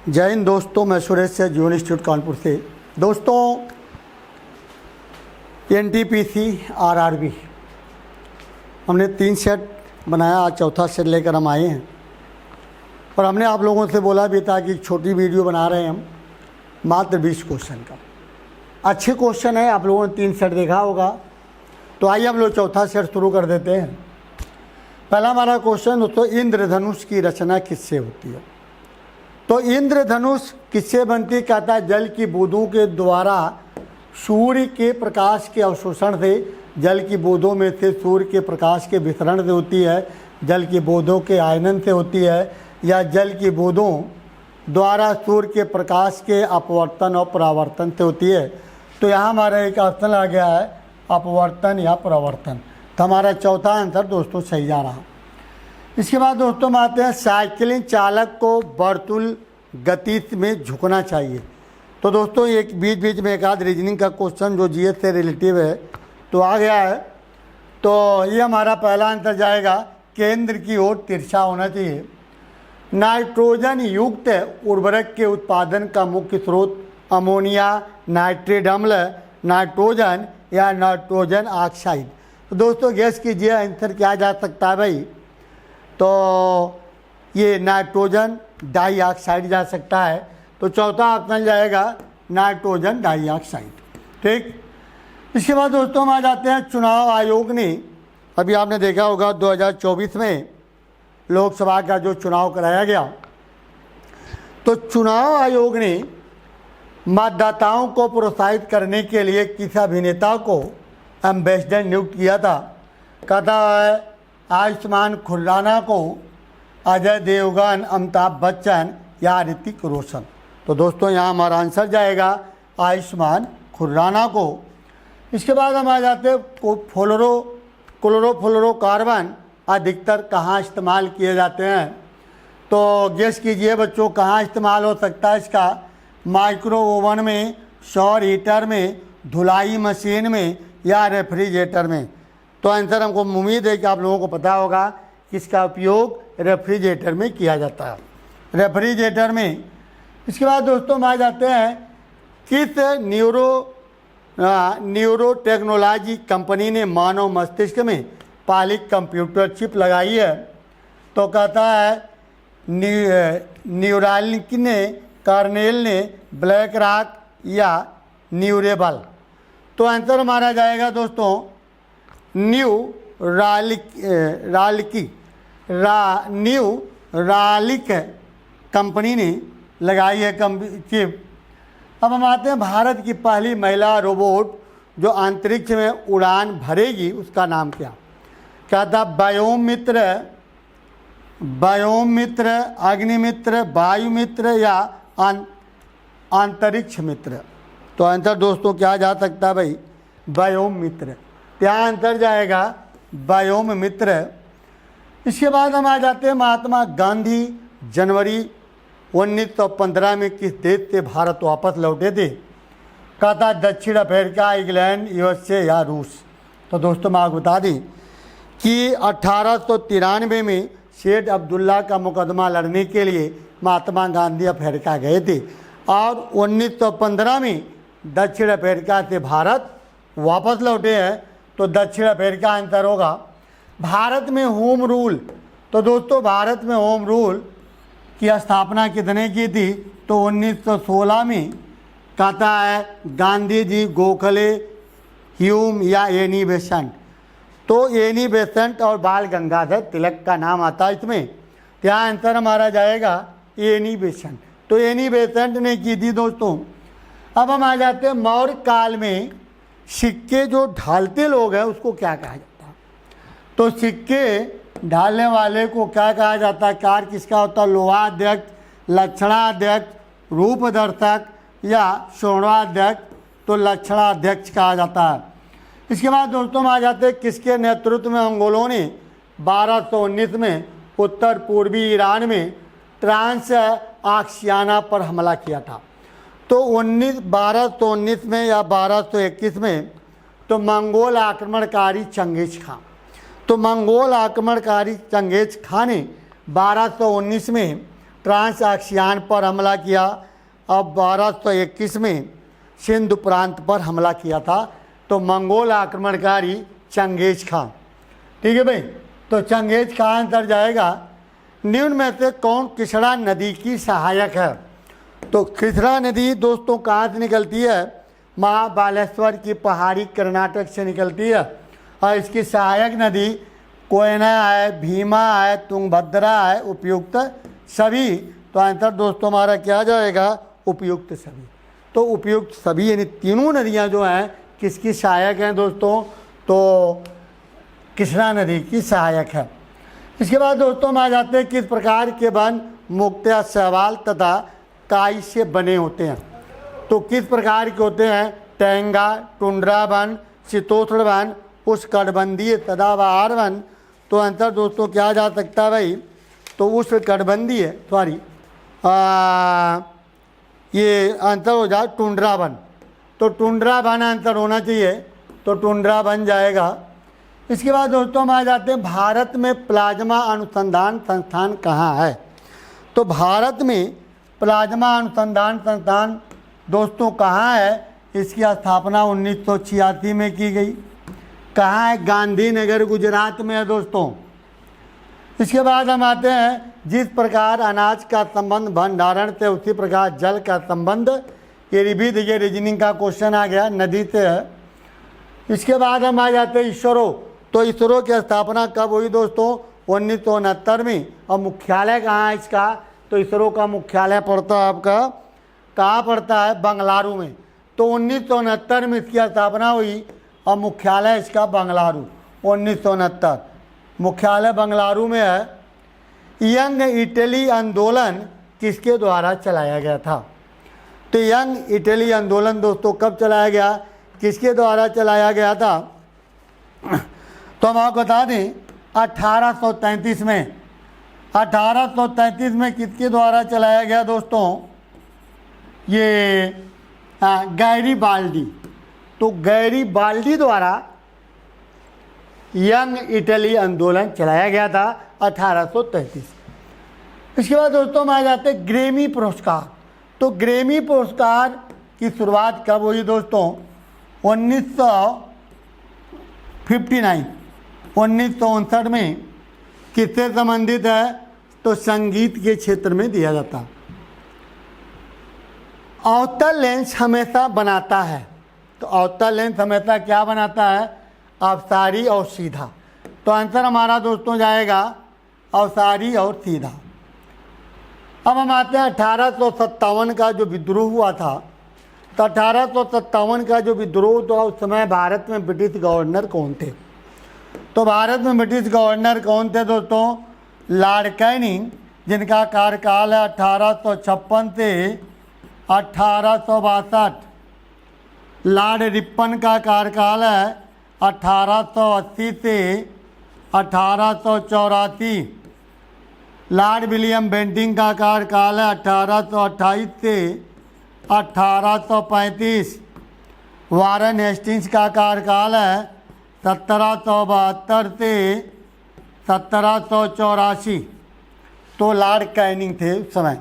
जय हिंद दोस्तों, मैं सुरेश से जीवन इंस्टीट्यूट कानपुर से। दोस्तों, एनटीपीसी आरआरबी हमने 3 सेट बनाया, आज चौथा सेट लेकर हम आए हैं। और हमने आप लोगों से बोला भी था कि छोटी वीडियो बना रहे हैं हम, मात्र 20 क्वेश्चन का। अच्छे क्वेश्चन है, आप लोगों ने 3 सेट देखा होगा। तो आइए हम लोग चौथा सेट शुरू कर देते हैं। पहला हमारा क्वेश्चन दोस्तों, इंद्रधनुष की रचना किससे होती है? तो इंद्रधनुष किससे बनती? कहता है जल की बूंदों के द्वारा सूर्य के प्रकाश के अवशोषण से, जल की बूंदों में से सूर्य के प्रकाश के वितरण से होती है, जल की बूंदों के आयनन से होती है, या जल की बूंदों द्वारा सूर्य के प्रकाश के अपवर्तन और परावर्तन से होती है। तो यहाँ हमारा एक ऑप्शन आ गया है अपवर्तन या परावर्तन। तो हमारा चौथा आंसर दोस्तों सही जा रहा। इसके बाद दोस्तों हम आते हैं, साइकिलिंग चालक को वर्तुल गति में झुकना चाहिए। तो दोस्तों एक बीच बीच में एक आध रीजनिंग का क्वेश्चन जो जीएस से रिलेटिव है तो आ गया है। तो ये हमारा पहला आंसर जाएगा, केंद्र की ओर तिरछा होना चाहिए। नाइट्रोजन युक्त उर्वरक के उत्पादन का मुख्य स्रोत अमोनिया, नाइट्रेट अम्ल, नाइट्रोजन या नाइट्रोजन ऑक्साइड। तो दोस्तों गैस कीजिए आंसर क्या जा सकता है भाई? तो ये नाइट्रोजन डाइऑक्साइड जा सकता है। तो चौथा ऑप्शन जाएगा नाइट्रोजन डाइऑक्साइड। ठीक। इसके बाद दोस्तों हम आ जाते हैं, चुनाव आयोग ने, अभी आपने देखा होगा 2024 में लोकसभा का जो चुनाव कराया गया, तो चुनाव आयोग ने मतदाताओं को प्रोत्साहित करने के लिए किस अभिनेता को एम्बेसडर नियुक्त किया था? कहता है आयुष्मान खुराना को, अजय देवगन, अमिताभ बच्चन या ऋतिक रोशन। तो दोस्तों यहाँ हमारा आंसर जाएगा आयुष्मान खुराना को। इसके बाद हम आ जाते हैं, क्लोरोफ्लोरोकार्बन अधिकतर कहाँ इस्तेमाल किए जाते हैं? तो गेस कीजिए बच्चों, कहाँ इस्तेमाल हो सकता है इसका? माइक्रो ओवन में, सौर हीटर में, धुलाई मशीन में या रेफ्रिजरेटर में। तो आंसर हमको उम्मीद है कि आप लोगों को पता होगा कि इसका उपयोग रेफ्रिजरेटर में किया जाता है, रेफ्रिजरेटर में। इसके बाद दोस्तों हम आ जाते हैं, किस न्यूरो टेक्नोलॉजी कंपनी ने मानव मस्तिष्क में पहली कंप्यूटर चिप लगाई है? तो कहता है न्यूरालिंक ने, कार्नेल ने, ब्लैक रॉक या न्यूरेबल। तो आंसर हमारा जाएगा दोस्तों न्यूरालिक कंपनी ने लगाई है चिप। अब हम आते हैं, भारत की पहली महिला रोबोट जो अंतरिक्ष में उड़ान भरेगी उसका नाम क्या? क्या था? व्योममित्र, अग्निमित्र, वायुमित्र या अंतरिक्ष मित्र। तो आंसर दोस्तों क्या जा सकता है भाई? व्योममित्र। क्या आंसर जाएगा? व्योममित्र। इसके बाद हम आ जाते हैं, महात्मा गांधी जनवरी 1915 में किस देश से भारत वापस लौटे थे? कहता दक्षिण अफ्रीका, इंग्लैंड, यूएसए या रूस। तो दोस्तों मैं आपको बता दें कि 1893 में शेख अब्दुल्ला का मुकदमा लड़ने के लिए महात्मा गांधी अफ्रीका गए थे और 1915 में दक्षिण अफ्रीका से भारत वापस लौटे हैं। तो दक्षिण अफ्रीका आंसर होगा। भारत में होम रूल, तो दोस्तों भारत में होम रूल की स्थापना कितने की थी? तो 1916 में। कहता है गांधी जी, गोखले, ह्यूम या एनी बेसेंट। तो एनी बेसेंट और बाल गंगाधर तिलक का नाम आता है इसमें। क्या आंसर हमारा जाएगा? Annie Besant. तो एनी बेसेंट ने की थी दोस्तों। अब हम आ जाते हैं, मौर्य काल में सिक्के जो ढालते लोग हैं उसको क्या कहा जाता है? तो सिक्के ढालने वाले को क्या कहा जाता है? कार किसका होता है? लोहाध्यक्ष, लक्षणाध्यक्ष, रूपदर्शक या स्वर्णाध्यक्ष। तो लक्षणाध्यक्ष कहा जाता है। इसके बाद दोस्तों हम आ जाते हैं, किसके नेतृत्व में मंगोलों ने 1219 में उत्तर पूर्वी ईरान में ट्रांस आक्सियाना पर हमला किया था? तो 1219 में या 1221 में तो मंगोल आक्रमणकारी चंगेज खां। तो मंगोल आक्रमणकारी चंगेज खां ने 1219 में ट्रांसआक्सियान पर हमला किया। अब 1221 में सिंधु प्रांत पर हमला किया था। तो मंगोल आक्रमणकारी चंगेज खां। ठीक है भाई, तो चंगेज खां अंदर जाएगा। निम्न में से कौन कृष्णा नदी की सहायक है? तो कृष्णा नदी दोस्तों कहाँ से निकलती है? महाबालेश्वर की पहाड़ी कर्नाटक से निकलती है। और इसकी सहायक नदी कोयना है, भीमा है, तुंगभद्रा है, उपयुक्त सभी। तो आंसर दोस्तों हमारा क्या जाएगा? उपयुक्त सभी। तो उपयुक्त सभी यानी तीनों नदियाँ जो हैं किसकी सहायक हैं दोस्तों? तो कृष्णा नदी की सहायक है। इसके बाद दोस्तों हम आ जाते हैं किस प्रकार के वन मुख्यतः शैवाल तथा काई से बने होते हैं। तो किस प्रकार के होते हैं? टैंगा, टुंड्रा वन, शीतोष्ण वन, उष्णकटिबंधीय सदाबहार वन। तो आंसर दोस्तों क्या जा सकता है भाई? तो उष्णकटिबंधीय ये आंसर हो जाए टुंड्रा वन। तो टुंड्रा वन आंसर होना चाहिए। तो टुंड्रा वन जाएगा। इसके बाद दोस्तों हम आ जाते हैं भारत में प्लाज्मा अनुसंधान संस्थान कहाँ है? तो भारत में प्लाज्मा अनुसंधान संस्थान दोस्तों कहाँ है? इसकी स्थापना 1986 में की गई। कहाँ है? गांधीनगर गुजरात में है दोस्तों। इसके बाद हम आते हैं जिस प्रकार अनाज का संबंध भंडारण से उसी प्रकार जल का संबंध। ये भी देखिए रीजनिंग का क्वेश्चन आ गया, नदी से है। इसके बाद हम आ जाते हैं इसरो। तो इसरो की स्थापना कब हुई दोस्तों? 1969 में। और मुख्यालय कहाँ है इसका? तो इसरो का मुख्यालय पड़ता है आपका कहाँ पड़ता है? बंगलुरु में। तो 1969 में इसकी स्थापना हुई और मुख्यालय इसका बंगलुरु। 1969 मुख्यालय बंगलुरु में है। यंग इटली आंदोलन किसके द्वारा चलाया गया था? तो यंग इटली आंदोलन दोस्तों कब चलाया गया? किसके द्वारा चलाया गया था? तो हम आपको बता दें 1833 में। 1833 में किसके द्वारा चलाया गया दोस्तों? ये गैरीबाल्डी। तो गैरीबाल्डी द्वारा यंग इटली आंदोलन चलाया गया था 1833। इसके बाद दोस्तों हम आ जाते हैं ग्रैमी पुरस्कार। तो ग्रैमी पुरस्कार की शुरुआत कब हुई दोस्तों? 1959 में। किससे संबंधित है? तो संगीत के क्षेत्र में दिया जाता। अवतल लेंस हमेशा बनाता है। तो अवतल लेंस हमेशा क्या बनाता है? अवसारी और सीधा। तो आंसर हमारा दोस्तों जाएगा अवसारी और सीधा। अब हम आते हैं 1857 का जो विद्रोह हुआ था। तो 1857 का जो विद्रोह तो उस समय भारत में ब्रिटिश गवर्नर कौन थे? तो भारत में ब्रिटिश गवर्नर कौन थे दोस्तों? लॉर्ड कैनिंग, जिनका कार्यकाल है 1856 से 1862। लॉर्ड रिपन का कार्यकाल है 1880 से 1884। लॉर्ड विलियम बेंटिंग का कार्यकाल है 1828 से 1835। वारन हेस्टिंग्स का कार्यकाल है 1772 से 1784। तो लॉर्ड कैनिंग थे उस समय।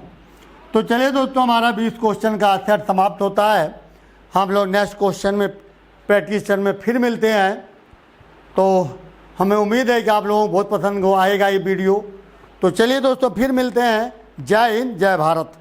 तो चलिए दोस्तों हमारा 20 क्वेश्चन का आंसर समाप्त होता है। हम लोग नेक्स्ट क्वेश्चन में प्रैक्टिस में फिर मिलते हैं। तो हमें उम्मीद है कि आप लोगों को बहुत पसंद आएगा ये वीडियो। तो चलिए दोस्तों फिर मिलते हैं। जय हिंद, जय भारत।